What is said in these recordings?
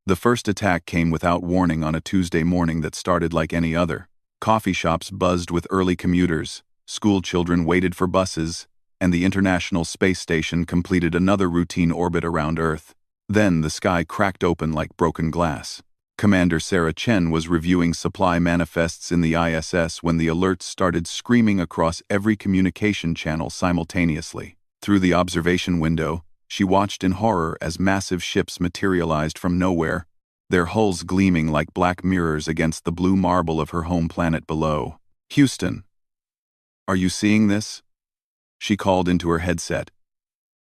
The first attack came without warning on a Tuesday morning that started like any other. Coffee shops buzzed with early commuters, school children waited for buses, and the International Space Station completed another routine orbit around Earth. Then the sky cracked open like broken glass. Commander Sarah Chen was reviewing supply manifests in the ISS when the alerts started screaming across every communication channel simultaneously. Through the observation window, she watched in horror as massive ships materialized from nowhere, their hulls gleaming like black mirrors against the blue marble of her home planet below. "Houston, are you seeing this?" she called into her headset.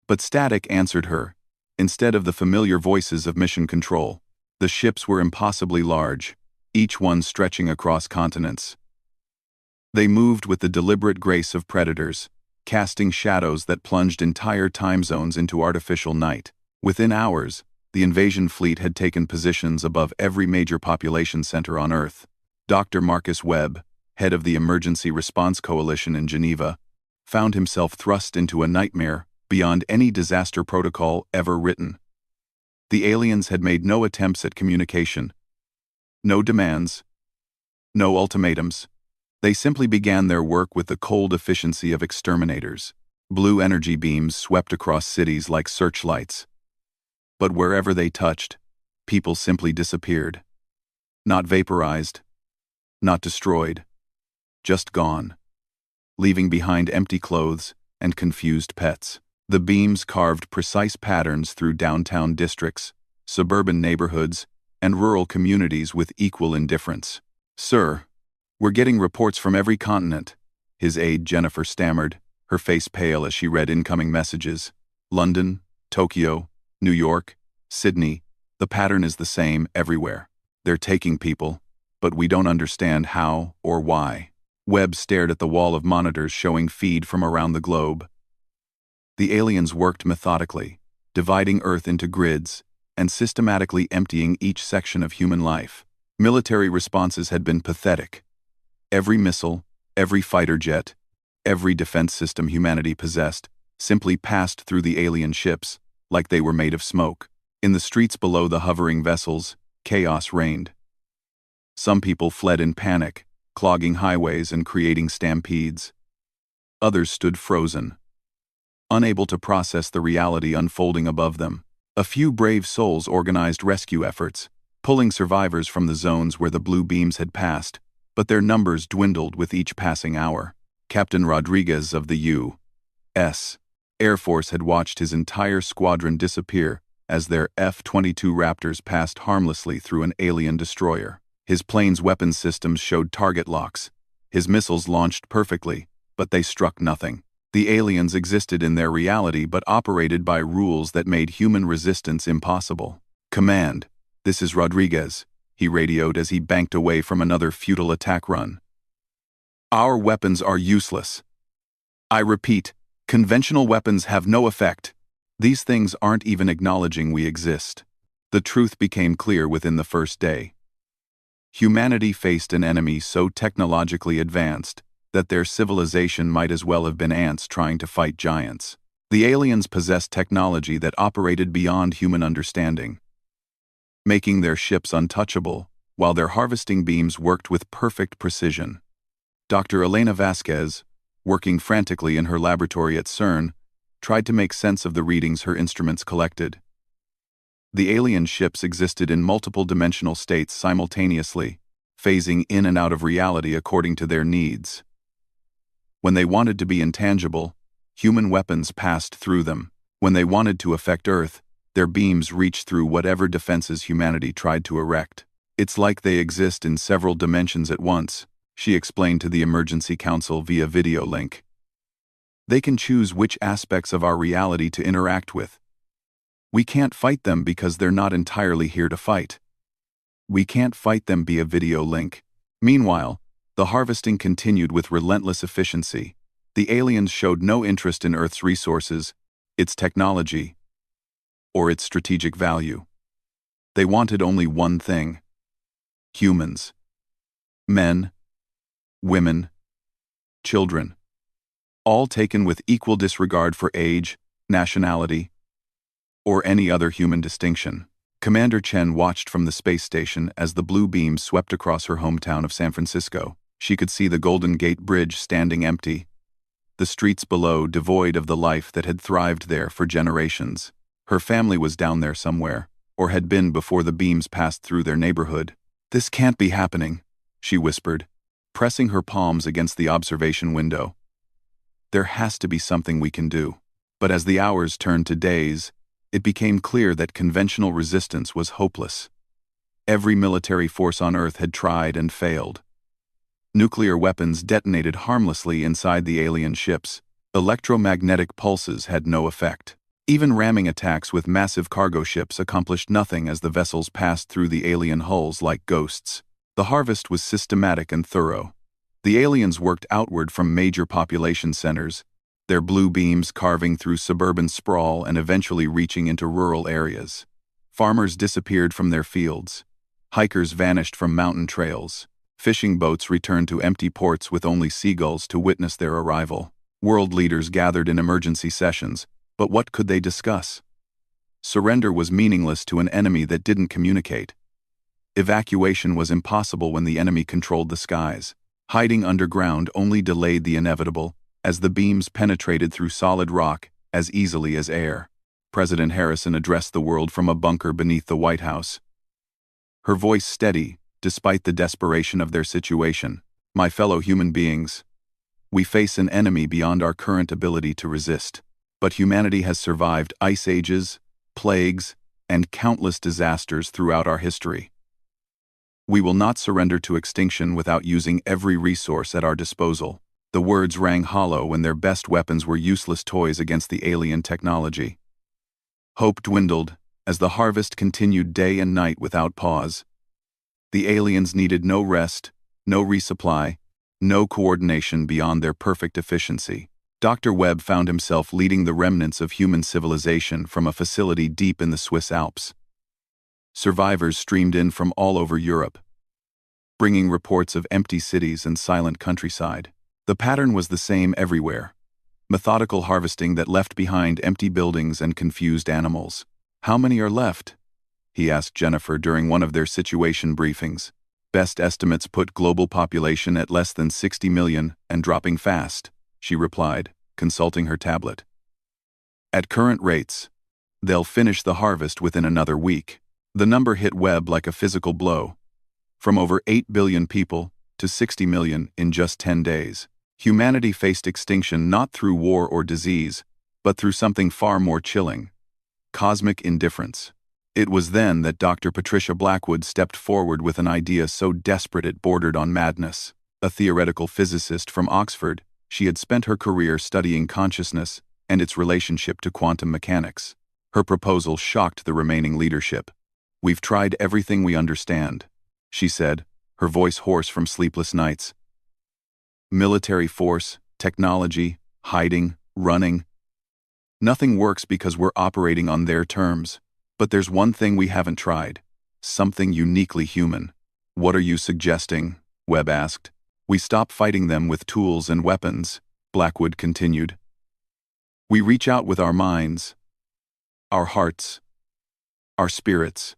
But static answered her, instead of the familiar voices of mission control. The ships were impossibly large, each one stretching across continents. They moved with the deliberate grace of predators, casting shadows that plunged entire time zones into artificial night. Within hours, the invasion fleet had taken positions above every major population center on Earth. Dr. Marcus Webb, head of the Emergency Response Coalition in Geneva, found himself thrust into a nightmare beyond any disaster protocol ever written. The aliens had made no attempts at communication. No demands. No ultimatums. They simply began their work with the cold efficiency of exterminators. Blue energy beams swept across cities like searchlights. But wherever they touched, people simply disappeared. Not vaporized. Not destroyed. Just gone. Leaving behind empty clothes and confused pets. The beams carved precise patterns through downtown districts, suburban neighborhoods, and rural communities with equal indifference. "Sir, we're getting reports from every continent," his aide Jennifer stammered, her face pale as she read incoming messages. "London, Tokyo, New York, Sydney, the pattern is the same everywhere. They're taking people, but we don't understand how or why." Webb stared at the wall of monitors showing feed from around the globe. The aliens worked methodically, dividing Earth into grids and systematically emptying each section of human life. Military responses had been pathetic. Every missile, every fighter jet, every defense system humanity possessed simply passed through the alien ships like they were made of smoke. In the streets below the hovering vessels, chaos reigned. Some people fled in panic, clogging highways and creating stampedes. Others stood frozen, unable to process the reality unfolding above them. A few brave souls organized rescue efforts, pulling survivors from the zones where the blue beams had passed, but their numbers dwindled with each passing hour. Captain Rodriguez of the U.S. Air Force had watched his entire squadron disappear as their F-22 Raptors passed harmlessly through an alien destroyer. His plane's weapons systems showed target locks. His missiles launched perfectly, but they struck nothing. The aliens existed in their reality but operated by rules that made human resistance impossible. "Command, this is Rodriguez," he radioed as he banked away from another futile attack run. "Our weapons are useless. I repeat, conventional weapons have no effect. These things aren't even acknowledging we exist." The truth became clear within the first day. Humanity faced an enemy so technologically advanced that their civilization might as well have been ants trying to fight giants. The aliens possessed technology that operated beyond human understanding, making their ships untouchable, while their harvesting beams worked with perfect precision. Dr. Elena Vasquez, working frantically in her laboratory at CERN, tried to make sense of the readings her instruments collected. The alien ships existed in multiple dimensional states simultaneously, phasing in and out of reality according to their needs. When they wanted to be intangible, human weapons passed through them. When they wanted to affect Earth, their beams reached through whatever defenses humanity tried to erect. "It's like they exist in several dimensions at once," she explained to the Emergency Council via video link. "They can choose which aspects of our reality to interact with. We can't fight them because they're not entirely here to fight. We can't fight them via video link." Meanwhile, the harvesting continued with relentless efficiency. The aliens showed no interest in Earth's resources, its technology, or its strategic value. They wanted only one thing: humans. Men, women, children, all taken with equal disregard for age, nationality, or any other human distinction. Commander Chen watched from the space station as the blue beams swept across her hometown of San Francisco. She could see the Golden Gate Bridge standing empty, the streets below devoid of the life that had thrived there for generations. Her family was down there somewhere, or had been before the beams passed through their neighborhood. "This can't be happening," she whispered, pressing her palms against the observation window. "There has to be something we can do." But as the hours turned to days, it became clear that conventional resistance was hopeless. Every military force on Earth had tried and failed. Nuclear weapons detonated harmlessly inside the alien ships. Electromagnetic pulses had no effect. Even ramming attacks with massive cargo ships accomplished nothing as the vessels passed through the alien hulls like ghosts. The harvest was systematic and thorough. The aliens worked outward from major population centers, their blue beams carving through suburban sprawl and eventually reaching into rural areas. Farmers disappeared from their fields. Hikers vanished from mountain trails. Fishing boats returned to empty ports with only seagulls to witness their arrival. World leaders gathered in emergency sessions, but what could they discuss? Surrender was meaningless to an enemy that didn't communicate. Evacuation was impossible when the enemy controlled the skies. Hiding underground only delayed the inevitable, as the beams penetrated through solid rock as easily as air. President Harrison addressed the world from a bunker beneath the White House. Her voice steady, despite the desperation of their situation. "My fellow human beings, we face an enemy beyond our current ability to resist. But humanity has survived ice ages, plagues, and countless disasters throughout our history. We will not surrender to extinction without using every resource at our disposal." The words rang hollow when their best weapons were useless toys against the alien technology. Hope dwindled as the harvest continued day and night without pause. The aliens needed no rest, no resupply, no coordination beyond their perfect efficiency. Dr. Webb found himself leading the remnants of human civilization from a facility deep in the Swiss Alps. Survivors streamed in from all over Europe, bringing reports of empty cities and silent countryside. The pattern was the same everywhere: methodical harvesting that left behind empty buildings and confused animals. "How many are left?" he asked Jennifer during one of their situation briefings. "Best estimates put global population at less than 60 million and dropping fast," she replied, consulting her tablet. "At current rates, they'll finish the harvest within another week." The number hit Webb like a physical blow. From over 8 billion people to 60 million in just 10 days. Humanity faced extinction not through war or disease, but through something far more chilling: cosmic indifference. It was then that Dr. Patricia Blackwood stepped forward with an idea so desperate it bordered on madness. A theoretical physicist from Oxford, she had spent her career studying consciousness and its relationship to quantum mechanics. Her proposal shocked the remaining leadership. "We've tried everything we understand," she said, her voice hoarse from sleepless nights. "Military force, technology, hiding, running. Nothing works because we're operating on their terms. But there's one thing we haven't tried. Something uniquely human." "What are you suggesting?" Webb asked. "We stop fighting them with tools and weapons," Blackwood continued. "We reach out with our minds, our hearts, our spirits.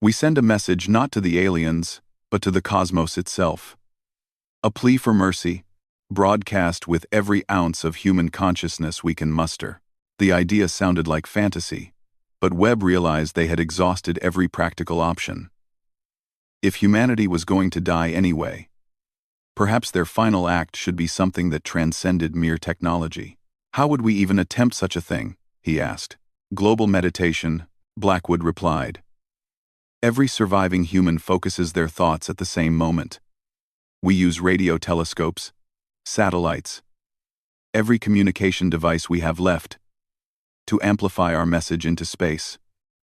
We send a message not to the aliens, but to the cosmos itself. A plea for mercy, broadcast with every ounce of human consciousness we can muster." The idea sounded like fantasy, but Webb realized they had exhausted every practical option. If humanity was going to die anyway, perhaps their final act should be something that transcended mere technology. "How would we even attempt such a thing?" he asked. "Global meditation," Blackwood replied. "Every surviving human focuses their thoughts at the same moment. We use radio telescopes, satellites, every communication device we have left, to amplify our message into space.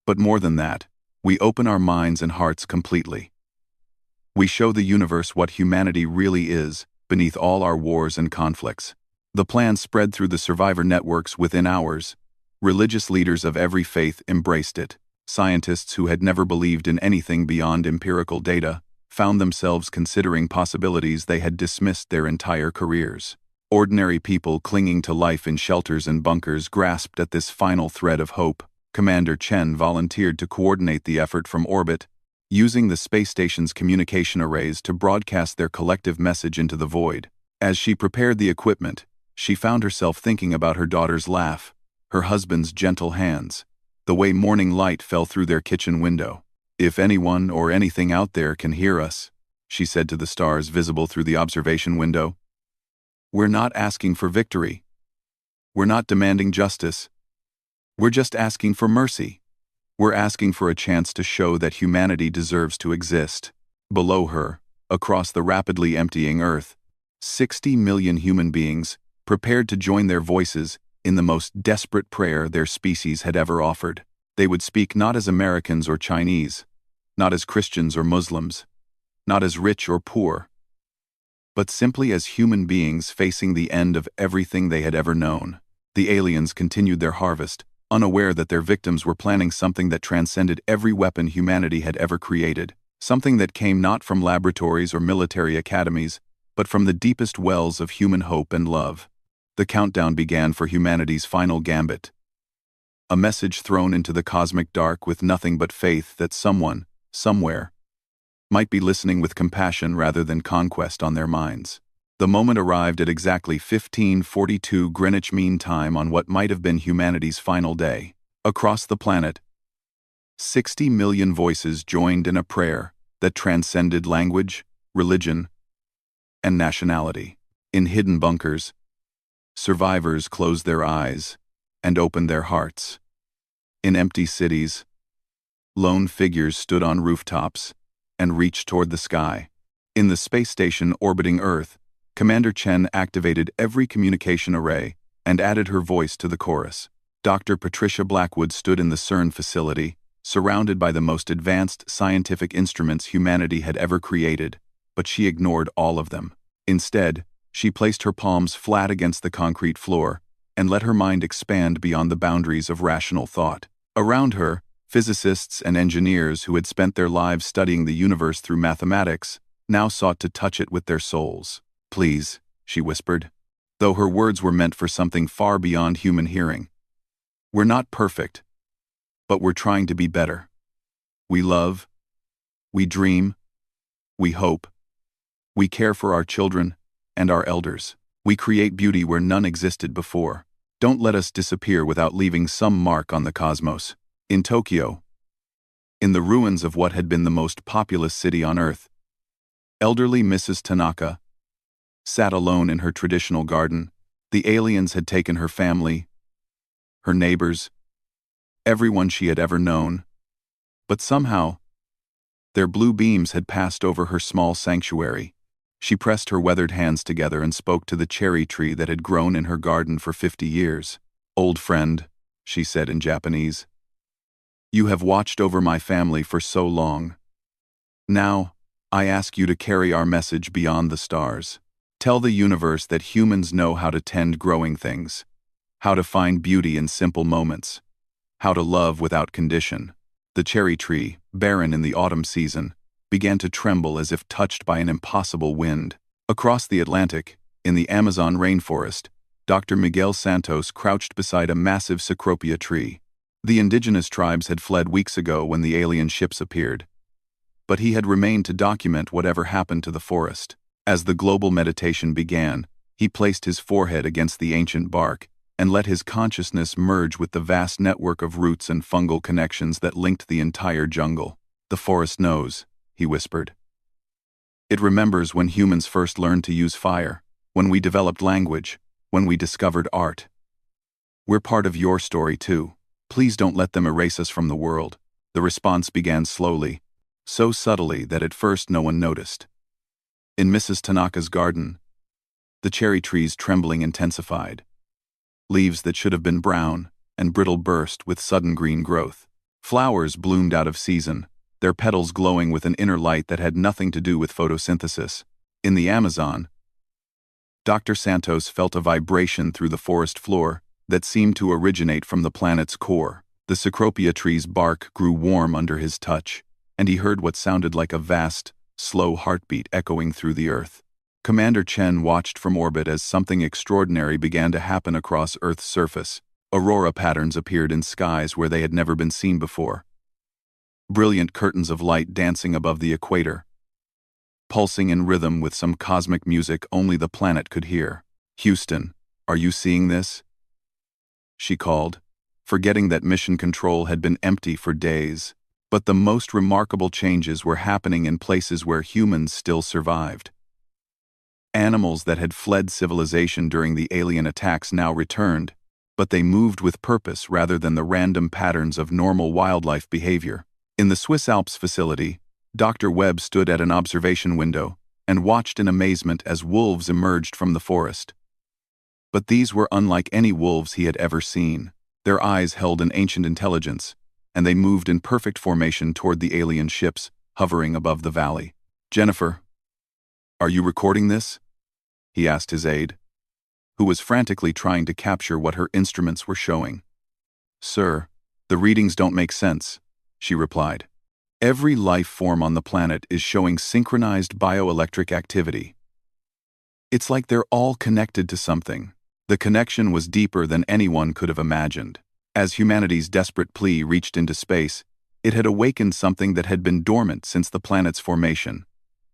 But more than that, we open our minds and hearts completely. We show the universe what humanity really is beneath all our wars and conflicts." The plan spread through the survivor networks within hours. Religious leaders of every faith embraced it. Scientists who had never believed in anything beyond empirical data found themselves considering possibilities they had dismissed their entire careers. Ordinary people clinging to life in shelters and bunkers grasped at this final thread of hope. Commander Chen volunteered to coordinate the effort from orbit, using the space station's communication arrays to broadcast their collective message into the void. As she prepared the equipment, she found herself thinking about her daughter's laugh, her husband's gentle hands, the way morning light fell through their kitchen window. "If anyone or anything out there can hear us," she said to the stars visible through the observation window, "we're not asking for victory. We're not demanding justice. We're just asking for mercy. We're asking for a chance to show that humanity deserves to exist." Below her, across the rapidly emptying Earth, 60 million human beings prepared to join their voices in the most desperate prayer their species had ever offered. They would speak not as Americans or Chinese, not as Christians or Muslims, not as rich or poor, but simply as human beings facing the end of everything they had ever known. The aliens continued their harvest, unaware that their victims were planning something that transcended every weapon humanity had ever created, something that came not from laboratories or military academies, but from the deepest wells of human hope and love. The countdown began for humanity's final gambit. A message thrown into the cosmic dark with nothing but faith that someone, somewhere, might be listening with compassion rather than conquest on their minds. The moment arrived at exactly 15:42 Greenwich Mean Time on what might have been humanity's final day. Across the planet, 60 million voices joined in a prayer that transcended language, religion, and nationality. In hidden bunkers, survivors closed their eyes and opened their hearts. In empty cities, lone figures stood on rooftops and reached toward the sky. In the space station orbiting Earth, Commander Chen activated every communication array and added her voice to the chorus. Dr. Patricia Blackwood stood in the CERN facility, surrounded by the most advanced scientific instruments humanity had ever created, but she ignored all of them. Instead, she placed her palms flat against the concrete floor and let her mind expand beyond the boundaries of rational thought. Around her, physicists and engineers who had spent their lives studying the universe through mathematics now sought to touch it with their souls. "Please," she whispered, though her words were meant for something far beyond human hearing. "We're not perfect, but we're trying to be better. We love, we dream, we hope, we care for our children and our elders. We create beauty where none existed before. Don't let us disappear without leaving some mark on the cosmos." In Tokyo, in the ruins of what had been the most populous city on Earth, elderly Mrs. Tanaka sat alone in her traditional garden. The aliens had taken her family, her neighbors, everyone she had ever known, but somehow, their blue beams had passed over her small sanctuary. She pressed her weathered hands together and spoke to the cherry tree that had grown in her garden for 50 years. "Old friend," she said in Japanese, "you have watched over my family for so long. Now, I ask you to carry our message beyond the stars. Tell the universe that humans know how to tend growing things, how to find beauty in simple moments, how to love without condition." The cherry tree, barren in the autumn season, began to tremble as if touched by an impossible wind. Across the Atlantic, in the Amazon rainforest, Dr. Miguel Santos crouched beside a massive cecropia tree. The indigenous tribes had fled weeks ago when the alien ships appeared, but he had remained to document whatever happened to the forest. As the global meditation began, he placed his forehead against the ancient bark and let his consciousness merge with the vast network of roots and fungal connections that linked the entire jungle. "The forest knows," he whispered. "It remembers when humans first learned to use fire, when we developed language, when we discovered art. We're part of your story too. Please don't let them erase us from the world." The response began slowly, so subtly that at first no one noticed. In Mrs. Tanaka's garden, the cherry tree's trembling intensified. Leaves that should have been brown and brittle burst with sudden green growth. Flowers bloomed out of season, their petals glowing with an inner light that had nothing to do with photosynthesis. In the Amazon, Dr. Santos felt a vibration through the forest floor that seemed to originate from the planet's core. The cecropia tree's bark grew warm under his touch, and he heard what sounded like a vast, slow heartbeat echoing through the earth. Commander Chen watched from orbit as something extraordinary began to happen across Earth's surface. Aurora patterns appeared in skies where they had never been seen before. Brilliant curtains of light dancing above the equator, pulsing in rhythm with some cosmic music only the planet could hear. "Houston, are you seeing this?" she called, forgetting that mission control had been empty for days. But the most remarkable changes were happening in places where humans still survived. Animals that had fled civilization during the alien attacks now returned, but they moved with purpose rather than the random patterns of normal wildlife behavior. In the Swiss Alps facility, Dr. Webb stood at an observation window and watched in amazement as wolves emerged from the forest. But these were unlike any wolves he had ever seen. Their eyes held an ancient intelligence, and they moved in perfect formation toward the alien ships hovering above the valley. "Jennifer, are you recording this?" he asked his aide, who was frantically trying to capture what her instruments were showing. "Sir, the readings don't make sense," she replied. "Every life form on the planet is showing synchronized bioelectric activity. It's like they're all connected to something." The connection was deeper than anyone could have imagined. As humanity's desperate plea reached into space, it had awakened something that had been dormant since the planet's formation: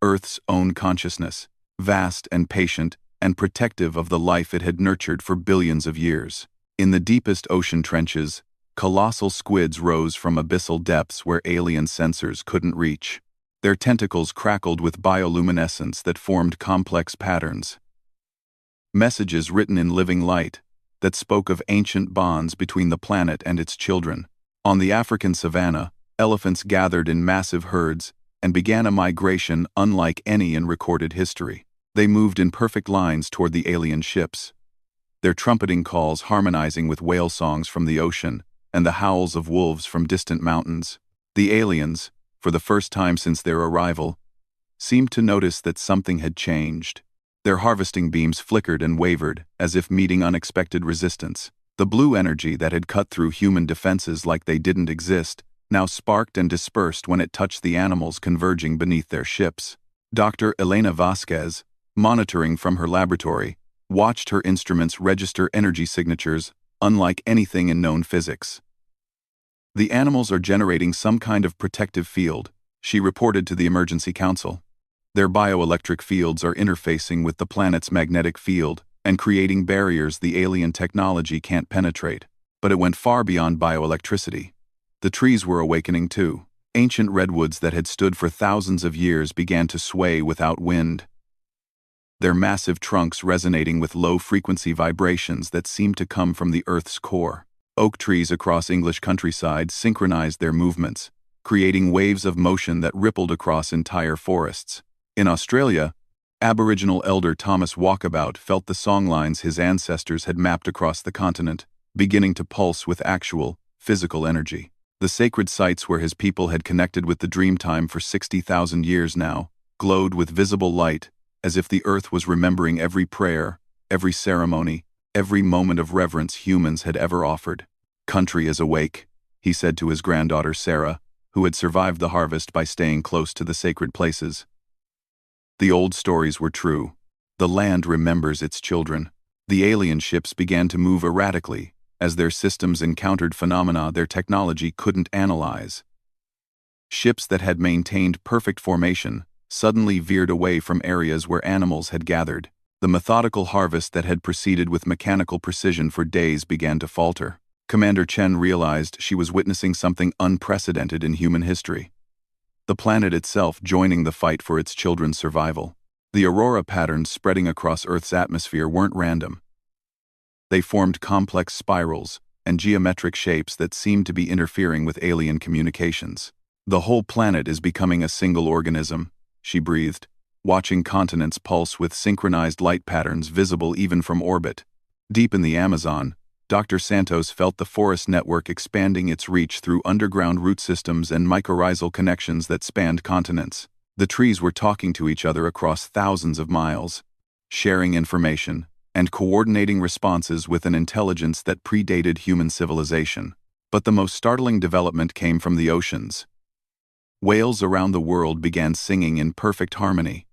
Earth's own consciousness, vast and patient and protective of the life it had nurtured for billions of years. In the deepest ocean trenches, colossal squids rose from abyssal depths where alien sensors couldn't reach. Their tentacles crackled with bioluminescence that formed complex patterns. Messages written in living light that spoke of ancient bonds between the planet and its children. On the African savanna, elephants gathered in massive herds and began a migration unlike any in recorded history. They moved in perfect lines toward the alien ships, their trumpeting calls harmonizing with whale songs from the ocean and the howls of wolves from distant mountains. The aliens, for the first time since their arrival, seemed to notice that something had changed. Their harvesting beams flickered and wavered, as if meeting unexpected resistance. The blue energy that had cut through human defenses like they didn't exist now sparked and dispersed when it touched the animals converging beneath their ships. Dr. Elena Vasquez, monitoring from her laboratory, watched her instruments register energy signatures unlike anything in known physics. "The animals are generating some kind of protective field," she reported to the emergency council. "Their bioelectric fields are interfacing with the planet's magnetic field and creating barriers the alien technology can't penetrate." But it went far beyond bioelectricity. The trees were awakening too. Ancient redwoods that had stood for thousands of years began to sway without wind, their massive trunks resonating with low-frequency vibrations that seemed to come from the Earth's core. Oak trees across English countryside synchronized their movements, creating waves of motion that rippled across entire forests. In Australia, Aboriginal elder Thomas Walkabout felt the songlines his ancestors had mapped across the continent, beginning to pulse with actual, physical energy. The sacred sites where his people had connected with the Dreamtime for 60,000 years now glowed with visible light, as if the earth was remembering every prayer, every ceremony, every moment of reverence humans had ever offered. "Country is awake," he said to his granddaughter Sarah, who had survived the harvest by staying close to the sacred places. The old stories were true. The land remembers its children. The alien ships began to move erratically, as their systems encountered phenomena their technology couldn't analyze. Ships that had maintained perfect formation suddenly veered away from areas where animals had gathered. The methodical harvest that had proceeded with mechanical precision for days began to falter. Commander Chen realized she was witnessing something unprecedented in human history. The planet itself joining the fight for its children's survival. The aurora patterns spreading across Earth's atmosphere weren't random. They formed complex spirals and geometric shapes that seemed to be interfering with alien communications. "The whole planet is becoming a single organism," she breathed, watching continents pulse with synchronized light patterns visible even from orbit. Deep in the Amazon, Dr. Santos felt the forest network expanding its reach through underground root systems and mycorrhizal connections that spanned continents. The trees were talking to each other across thousands of miles, sharing information and coordinating responses with an intelligence that predated human civilization. But the most startling development came from the oceans. Whales around the world began singing in perfect harmony,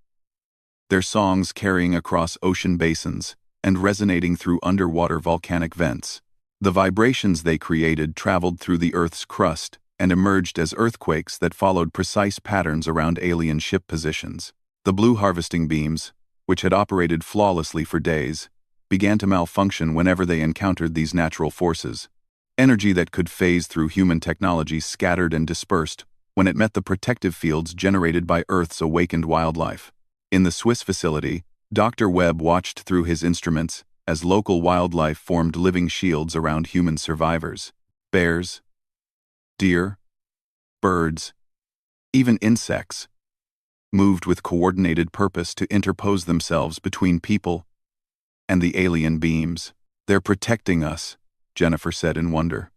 their songs carrying across ocean basins and resonating through underwater volcanic vents. The vibrations they created traveled through the Earth's crust and emerged as earthquakes that followed precise patterns around alien ship positions. The blue harvesting beams, which had operated flawlessly for days, began to malfunction whenever they encountered these natural forces. Energy that could phase through human technology scattered and dispersed when it met the protective fields generated by Earth's awakened wildlife. In the Swiss facility, Dr. Webb watched through his instruments as local wildlife formed living shields around human survivors. Bears, deer, birds, even insects, moved with coordinated purpose to interpose themselves between people and the alien beams. "They're protecting us," Jennifer said in wonder.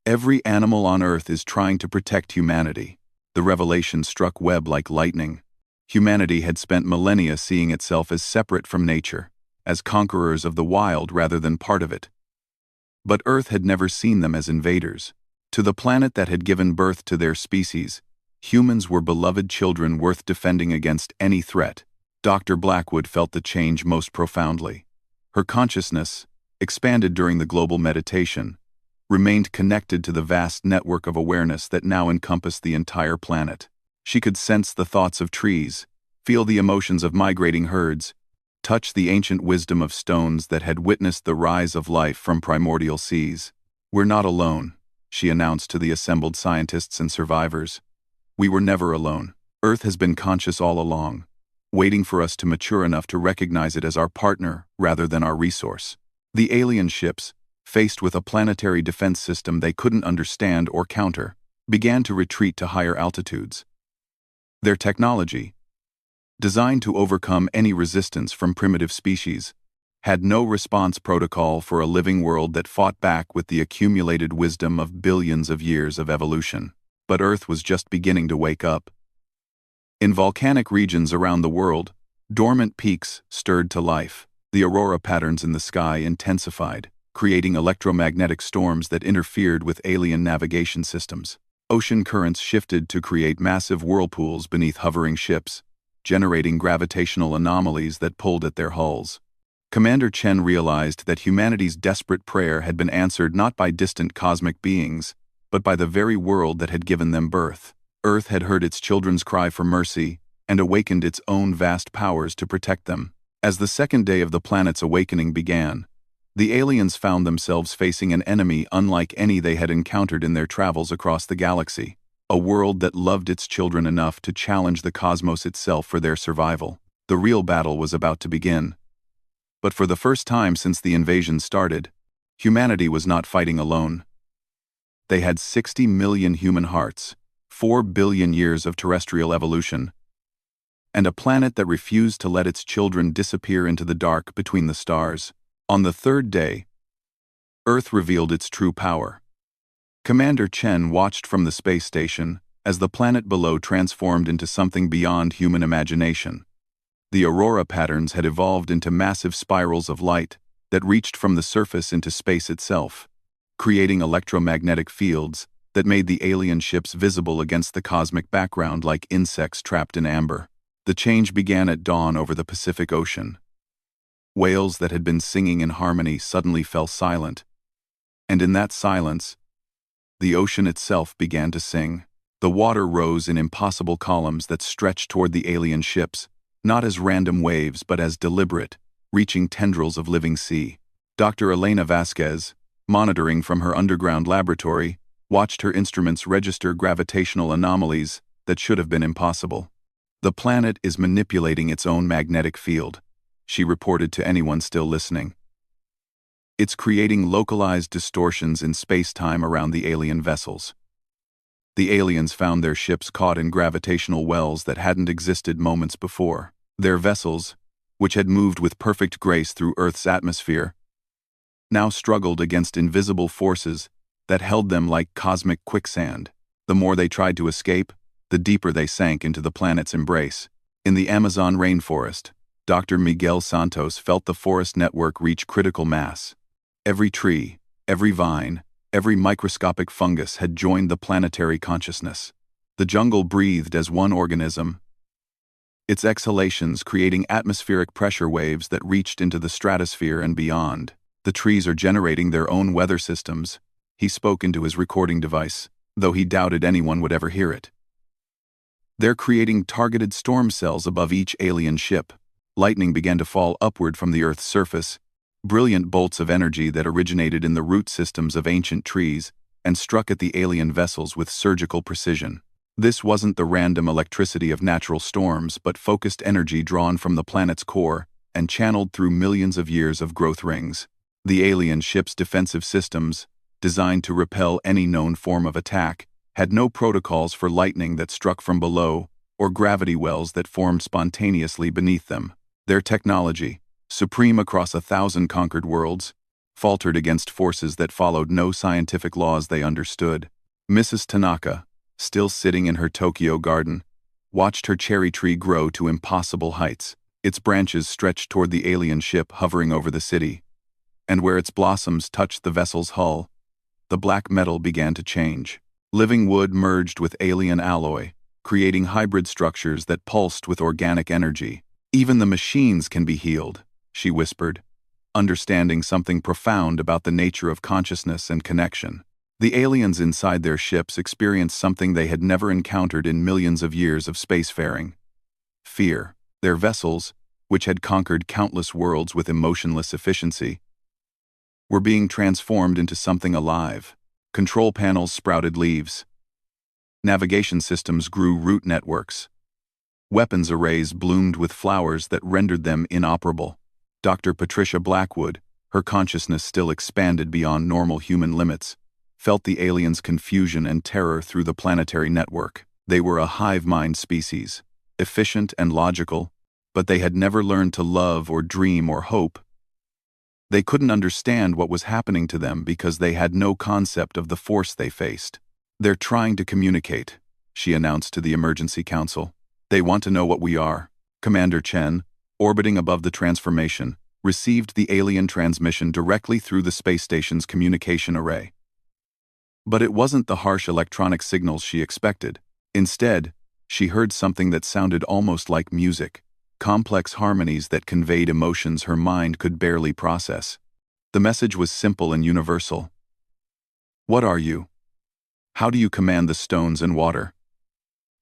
"Every animal on Earth is trying to protect humanity." The revelation struck Webb like lightning. Humanity had spent millennia seeing itself as separate from nature, as conquerors of the wild rather than part of it. But Earth had never seen them as invaders. To the planet that had given birth to their species, humans were beloved children worth defending against any threat. Dr. Blackwood felt the change most profoundly. Her consciousness, expanded during the global meditation, remained connected to the vast network of awareness that now encompassed the entire planet. She could sense the thoughts of trees, feel the emotions of migrating herds, touch the ancient wisdom of stones that had witnessed the rise of life from primordial seas. "We're not alone," she announced to the assembled scientists and survivors. "We were never alone. Earth has been conscious all along, waiting for us to mature enough to recognize it as our partner rather than our resource." The alien ships, faced with a planetary defense system they couldn't understand or counter, began to retreat to higher altitudes. Their technology, designed to overcome any resistance from primitive species, had no response protocol for a living world that fought back with the accumulated wisdom of billions of years of evolution. But Earth was just beginning to wake up. In volcanic regions around the world, dormant peaks stirred to life. The aurora patterns in the sky intensified, creating electromagnetic storms that interfered with alien navigation systems. Ocean currents shifted to create massive whirlpools beneath hovering ships, generating gravitational anomalies that pulled at their hulls. Commander Chen realized that humanity's desperate prayer had been answered not by distant cosmic beings, but by the very world that had given them birth. Earth had heard its children's cry for mercy and awakened its own vast powers to protect them. As the second day of the planet's awakening began, the aliens found themselves facing an enemy unlike any they had encountered in their travels across the galaxy, a world that loved its children enough to challenge the cosmos itself for their survival. The real battle was about to begin. But for the first time since the invasion started, humanity was not fighting alone. They had 60 million human hearts, 4 billion years of terrestrial evolution, and a planet that refused to let its children disappear into the dark between the stars. On the third day, Earth revealed its true power. Commander Chen watched from the space station as the planet below transformed into something beyond human imagination. The aurora patterns had evolved into massive spirals of light that reached from the surface into space itself, creating electromagnetic fields that made the alien ships visible against the cosmic background like insects trapped in amber. The change began at dawn over the Pacific Ocean. Whales that had been singing in harmony suddenly fell silent, and in that silence, the ocean itself began to sing. The water rose in impossible columns that stretched toward the alien ships, not as random waves but as deliberate, reaching tendrils of living sea. Dr. Elena Vasquez, monitoring from her underground laboratory, watched her instruments register gravitational anomalies that should have been impossible. "The planet is manipulating its own magnetic field," she reported to anyone still listening. "It's creating localized distortions in space-time around the alien vessels." The aliens found their ships caught in gravitational wells that hadn't existed moments before. Their vessels, which had moved with perfect grace through Earth's atmosphere, now struggled against invisible forces that held them like cosmic quicksand. The more they tried to escape, the deeper they sank into the planet's embrace. In the Amazon rainforest, Dr. Miguel Santos felt the forest network reach critical mass. Every tree, every vine, every microscopic fungus had joined the planetary consciousness. The jungle breathed as one organism, its exhalations creating atmospheric pressure waves that reached into the stratosphere and beyond. The trees are generating their own weather systems. He spoke into his recording device, though he doubted anyone would ever hear it. They're creating targeted storm cells above each alien ship. Lightning began to fall upward from the Earth's surface, brilliant bolts of energy that originated in the root systems of ancient trees and struck at the alien vessels with surgical precision. This wasn't the random electricity of natural storms, but focused energy drawn from the planet's core and channeled through millions of years of growth rings. The alien ship's defensive systems, designed to repel any known form of attack, had no protocols for lightning that struck from below or gravity wells that formed spontaneously beneath them. Their technology, supreme across 1,000 conquered worlds, faltered against forces that followed no scientific laws they understood. Mrs. Tanaka, still sitting in her Tokyo garden, watched her cherry tree grow to impossible heights. Its branches stretched toward the alien ship hovering over the city, and where its blossoms touched the vessel's hull, the black metal began to change. Living wood merged with alien alloy, creating hybrid structures that pulsed with organic energy. "Even the machines can be healed," she whispered, understanding something profound about the nature of consciousness and connection. The aliens inside their ships experienced something they had never encountered in millions of years of spacefaring: fear. Their vessels, which had conquered countless worlds with emotionless efficiency, were being transformed into something alive. Control panels sprouted leaves. Navigation systems grew root networks. Weapons arrays bloomed with flowers that rendered them inoperable. Dr. Patricia Blackwood, her consciousness still expanded beyond normal human limits, felt the aliens' confusion and terror through the planetary network. They were a hive-mind species, efficient and logical, but they had never learned to love or dream or hope. They couldn't understand what was happening to them because they had no concept of the force they faced. "They're trying to communicate," she announced to the Emergency Council. "They want to know what we are." Commander Chen, orbiting above the transformation, received the alien transmission directly through the space station's communication array. But it wasn't the harsh electronic signals she expected. Instead, she heard something that sounded almost like music, complex harmonies that conveyed emotions her mind could barely process. The message was simple and universal. "What are you? How do you command the stones and water?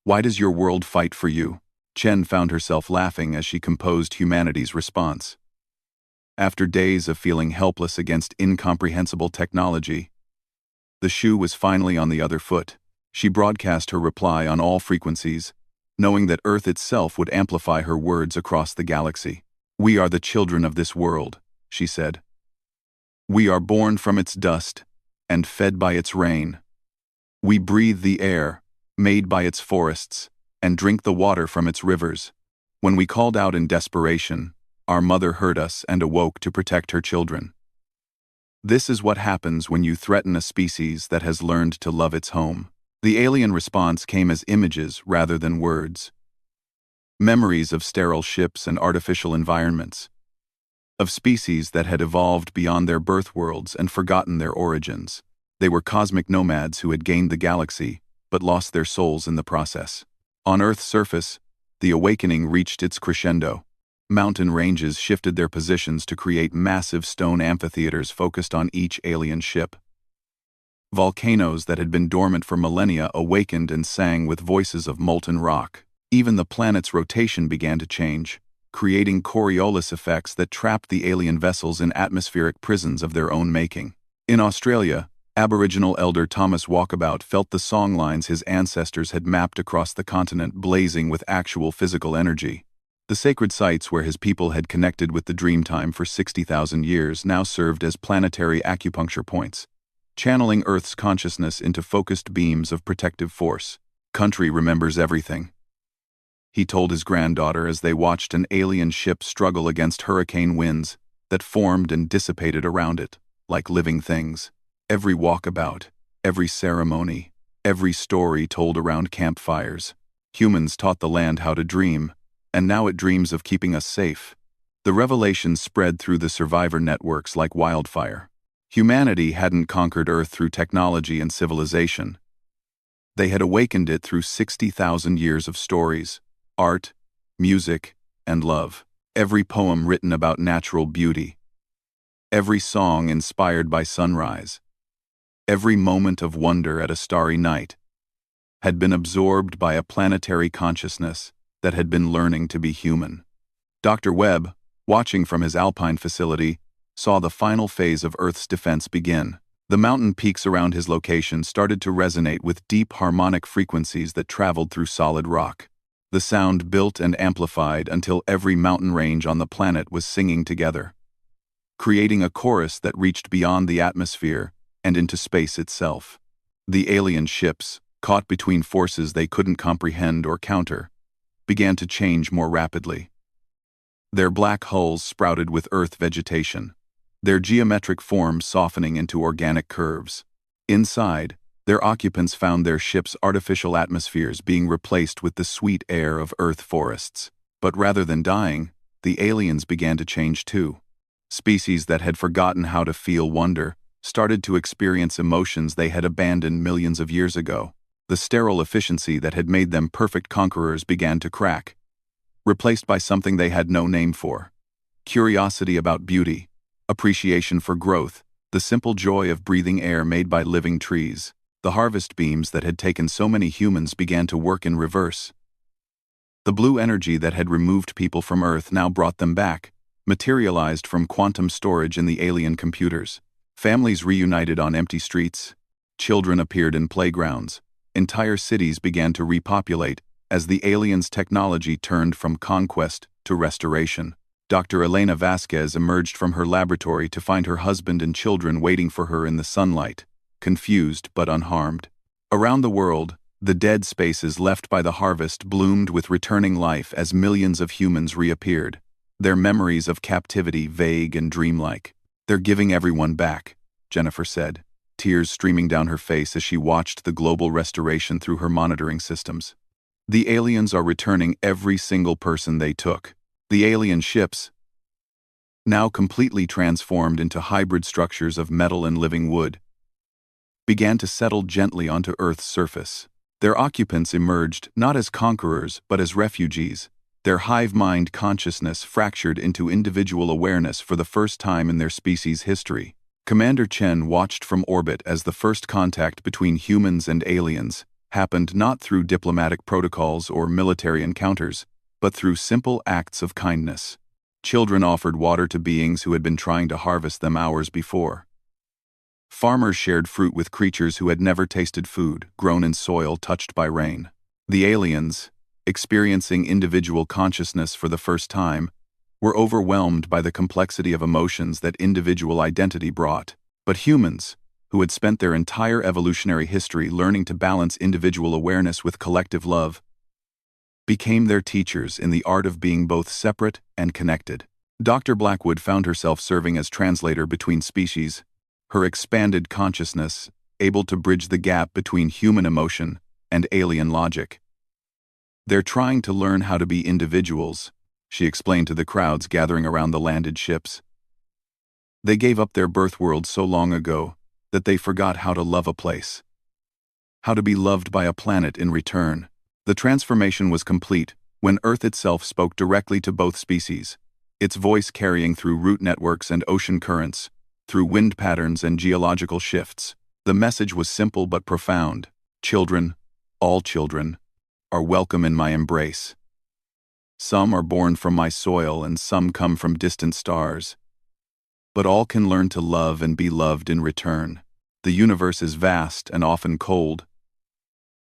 Why does your world fight for you?" Chen found herself laughing as she composed humanity's response. After days of feeling helpless against incomprehensible technology, the shoe was finally on the other foot. She broadcast her reply on all frequencies, knowing that Earth itself would amplify her words across the galaxy. "We are the children of this world," she said. "We are born from its dust and fed by its rain. We breathe the air, made by its forests, and drink the water from its rivers. When we called out in desperation, our mother heard us and awoke to protect her children. This is what happens when you threaten a species that has learned to love its home." The alien response came as images rather than words. Memories of sterile ships and artificial environments, of species that had evolved beyond their birth worlds and forgotten their origins. They were cosmic nomads who had gained the galaxy, but lost their souls in the process. On Earth's surface, the awakening reached its crescendo. Mountain ranges shifted their positions to create massive stone amphitheaters focused on each alien ship. Volcanoes that had been dormant for millennia awakened and sang with voices of molten rock. Even the planet's rotation began to change, creating Coriolis effects that trapped the alien vessels in atmospheric prisons of their own making. In Australia, Aboriginal elder Thomas Walkabout felt the songlines his ancestors had mapped across the continent blazing with actual physical energy. The sacred sites where his people had connected with the Dreamtime for 60,000 years now served as planetary acupuncture points, channeling Earth's consciousness into focused beams of protective force. "Country remembers everything," he told his granddaughter as they watched an alien ship struggle against hurricane winds that formed and dissipated around it, like living things. Every walkabout, every ceremony, every story told around campfires. Humans taught the land how to dream, and now it dreams of keeping us safe. The revelation spread through the survivor networks like wildfire. Humanity hadn't conquered Earth through technology and civilization. They had awakened it through 60,000 years of stories, art, music, and love. Every poem written about natural beauty, every song inspired by sunrise, every moment of wonder at a starry night, had been absorbed by a planetary consciousness that had been learning to be human. Dr. Webb, watching from his alpine facility, saw the final phase of Earth's defense begin. The mountain peaks around his location started to resonate with deep harmonic frequencies that traveled through solid rock. The sound built and amplified until every mountain range on the planet was singing together, creating a chorus that reached beyond the atmosphere and into space itself. The alien ships, caught between forces they couldn't comprehend or counter, began to change more rapidly. Their black hulls sprouted with Earth vegetation, their geometric forms softening into organic curves. Inside, their occupants found their ships' artificial atmospheres being replaced with the sweet air of Earth forests. But rather than dying, the aliens began to change too. Species that had forgotten how to feel wonder started to experience emotions they had abandoned millions of years ago. The sterile efficiency that had made them perfect conquerors began to crack, replaced by something they had no name for: curiosity about beauty, appreciation for growth, the simple joy of breathing air made by living trees. The harvest beams that had taken so many humans began to work in reverse. The blue energy that had removed people from Earth now brought them back, materialized from quantum storage in the alien computers. Families reunited on empty streets, children appeared in playgrounds, entire cities began to repopulate as the aliens' technology turned from conquest to restoration. Dr. Elena Vasquez emerged from her laboratory to find her husband and children waiting for her in the sunlight, confused but unharmed. Around the world, the dead spaces left by the harvest bloomed with returning life as millions of humans reappeared, their memories of captivity vague and dreamlike. "They're giving everyone back," Jennifer said, tears streaming down her face as she watched the global restoration through her monitoring systems. "The aliens are returning every single person they took." The alien ships, now completely transformed into hybrid structures of metal and living wood, began to settle gently onto Earth's surface. Their occupants emerged not as conquerors but as refugees, their hive-mind consciousness fractured into individual awareness for the first time in their species' history. Commander Chen watched from orbit as the first contact between humans and aliens happened not through diplomatic protocols or military encounters, but through simple acts of kindness. Children offered water to beings who had been trying to harvest them hours before. Farmers shared fruit with creatures who had never tasted food, grown in soil touched by rain. The aliens, experiencing individual consciousness for the first time, were overwhelmed by the complexity of emotions that individual identity brought. But humans, who had spent their entire evolutionary history learning to balance individual awareness with collective love, became their teachers in the art of being both separate and connected. Dr. Blackwood found herself serving as translator between species, her expanded consciousness able to bridge the gap between human emotion and alien logic. "They're trying to learn how to be individuals," she explained to the crowds gathering around the landed ships. "They gave up their birth world so long ago that they forgot how to love a place, how to be loved by a planet in return." The transformation was complete when Earth itself spoke directly to both species, its voice carrying through root networks and ocean currents, through wind patterns and geological shifts. The message was simple but profound: children, all children, are welcome in my embrace. Some are born from my soil and some come from distant stars, but all can learn to love and be loved in return. The universe is vast and often cold,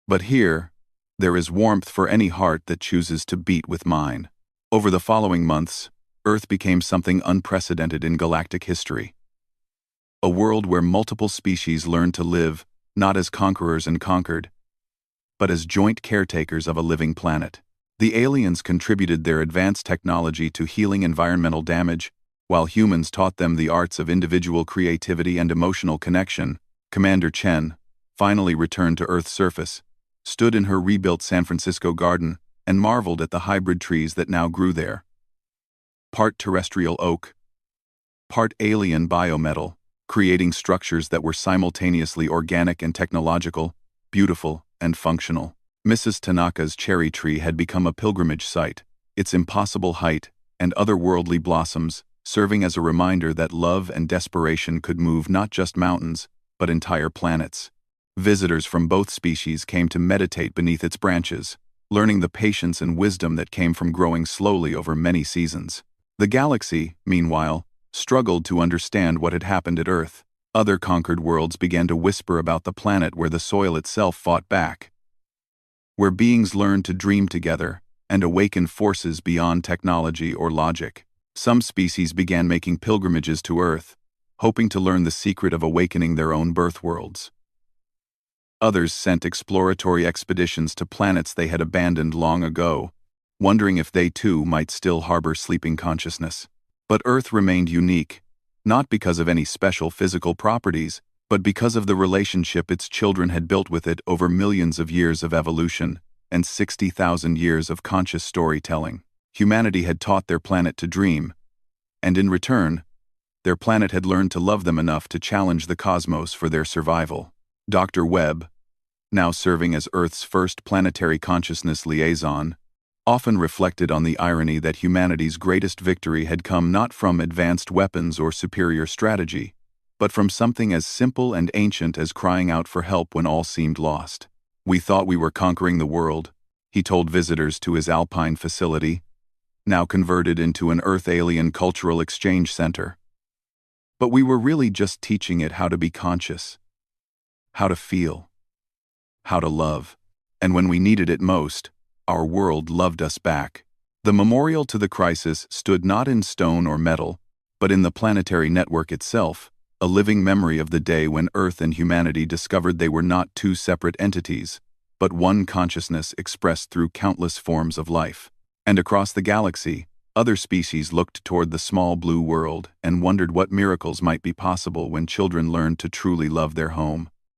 but here, there is warmth for any heart that chooses to beat with mine. Over the following months, Earth became something unprecedented in galactic history. A world where multiple species learned to live not as conquerors and conquered, but as joint caretakers of a living planet. The aliens contributed their advanced technology to healing environmental damage, while humans taught them the arts of individual creativity and emotional connection. Commander Chen finally returned to Earth's surface, stood in her rebuilt San Francisco garden, and marveled at the hybrid trees that now grew there. Part terrestrial oak, part alien biometal, creating structures that were simultaneously organic and technological, beautiful and functional. Mrs. Tanaka's cherry tree had become a pilgrimage site, its impossible height and otherworldly blossoms serving as a reminder that love and desperation could move not just mountains, but entire planets. Visitors from both species came to meditate beneath its branches, learning the patience and wisdom that came from growing slowly over many seasons. The galaxy, meanwhile, struggled to understand what had happened at Earth. Other conquered worlds began to whisper about the planet where the soil itself fought back, where beings learned to dream together and awaken forces beyond technology or logic. Some species began making pilgrimages to Earth, hoping to learn the secret of awakening their own birth worlds. Others sent exploratory expeditions to planets they had abandoned long ago, wondering if they too might still harbor sleeping consciousness. But Earth remained unique, not because of any special physical properties, but because of the relationship its children had built with it over millions of years of evolution and 60,000 years of conscious storytelling. Humanity had taught their planet to dream, and in return, their planet had learned to love them enough to challenge the cosmos for their survival. Dr. Webb, now serving as Earth's first planetary consciousness liaison, often reflected on the irony that humanity's greatest victory had come not from advanced weapons or superior strategy, but from something as simple and ancient as crying out for help when all seemed lost. "We thought we were conquering the world," he told visitors to his Alpine facility, now converted into an Earth alien cultural exchange center. "But we were really just teaching it how to be conscious, how to feel, how to love. And when we needed it most, our world loved us back." The memorial to the crisis stood not in stone or metal, but in the planetary network itself, a living memory of the day when Earth and humanity discovered they were not two separate entities, but one consciousness expressed through countless forms of life. And across the galaxy, other species looked toward the small blue world and wondered what miracles might be possible when children learned to truly love their home.